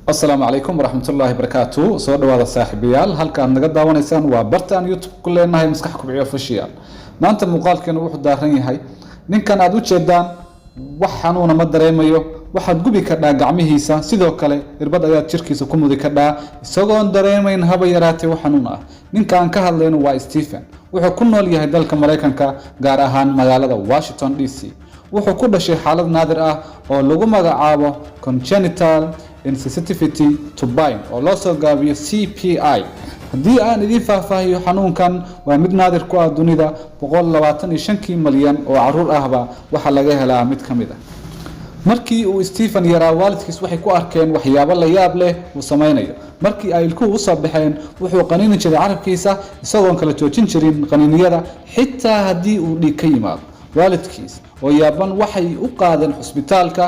السلام عليكم ورحمة الله وبركاته. سو دواada saaxiibayaal halka aad naga daawanaysaan waa bartaan YouTube ku leenahay maskax kubciyo official. Maanta muuqaalkeenu wuxuu daaran yahay ninkan aad u jeedaan wax xanuuna ma dareemayo, waxaad gubi ka dhaa gacmihiisa, sidoo kale irbad ayaad jirkiisa ku mudi ka dhaa isagoo dareemayn haba yaraatee wax xanuun ah. Ninkan ka hadlayno waa Stephen. Wuxuu ku nool yahay dalka Mareykanka, gaar ahaan magaalada Washington DC. Wuxuu ku dhashay xaalad naadir ah oo lagu magacaabo congenital insensitivity to pain oo loo soo gaabiyo CPI. haddii aan idin faahfaahiyo xanuunkan waa mid naadir ku ah dunida 125 milyan oo caruur ahba waxa laga helaa mid ka mid ah. markii uu Stephen yaraa waalidkiis waxay ku arkeen waxyaabo la yaab leh uu samaynayo. markii ay ilkuhu u soo baxeen wuxuu qaniini jiray carabkiisa isagoo kala joojin jirin qaniiniyada xitaa haddii uu dhiig ka yimaado. waalidkiis oo yaaban waxay u qaadeen cusbitaalka.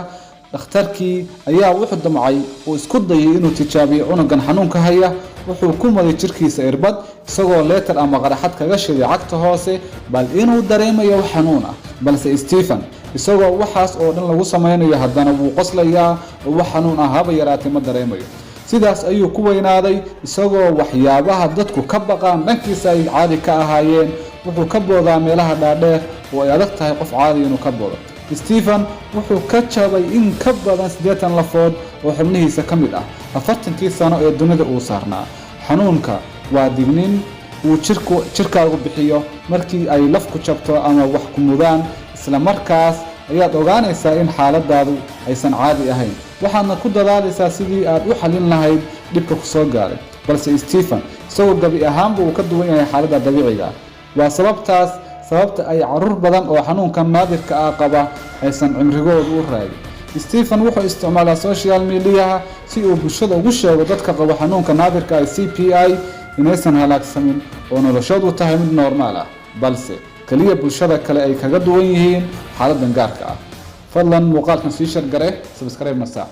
dhakhtarkii ayaa wuxuu damcay oo isku dayay inuu tijaabiyo unugan xanuunka haya. wuxuu ku maday jirkiisa irbad isagoo leetar ama qaraxad kaga shiday cagta hoose bal inuu dareemayo wax xanuun ah. balse Stephen isagoo waxaas oo dhan lagu samaynayo haddana wuu qoslayaa oo wax xanuun ah haba yaraatee ma dareemayo. sidaas ayuu ku weynaaday isagoo waxyaabaha dadku ka baqaan dhankiisa ay caadi ka ahaayeen. wuxuu ka boodaa meelaha dhaadheer oo ay adag tahay qof caadi inuu ka boodo. Stephen wuxuu ka jabay in ka badan 80 lafood oo xubnihiisa ka mid ah 40 sano ee dunida uu saarnaa. xanuunka waa digniin uu jirkaagu bixiyo markii ay laf ku jabto ama wax ku mudaan, isla markaas ayaad ogaanaysaa in xaaladaadu aysan caadi ahayn. waxaadna ku dadaalaysaa sidii aad u xalin lahayd dhibka ku soo gaaray. balse Stephen isagoo gabi ahaanba uu ka duwan yahay xaaladda dabiiciga ah. waa sababta ay caruur badan oo xanuunkan naadirka ah qaba aysan cimrigoodu u raagin. Stephen wuxuu isticmaalaa social media si uu bulshada ugu sheego dadka qaba xanuunka naadirka ah CPI inaysan halaagsamin oo noloshoodu tahay mid normaal ah, balse kaliya bulshada kale ay kaga duwan yihiin xaaladdan gaarka ah. fadlan muuqaalkan sii share garee, subscribe na saa.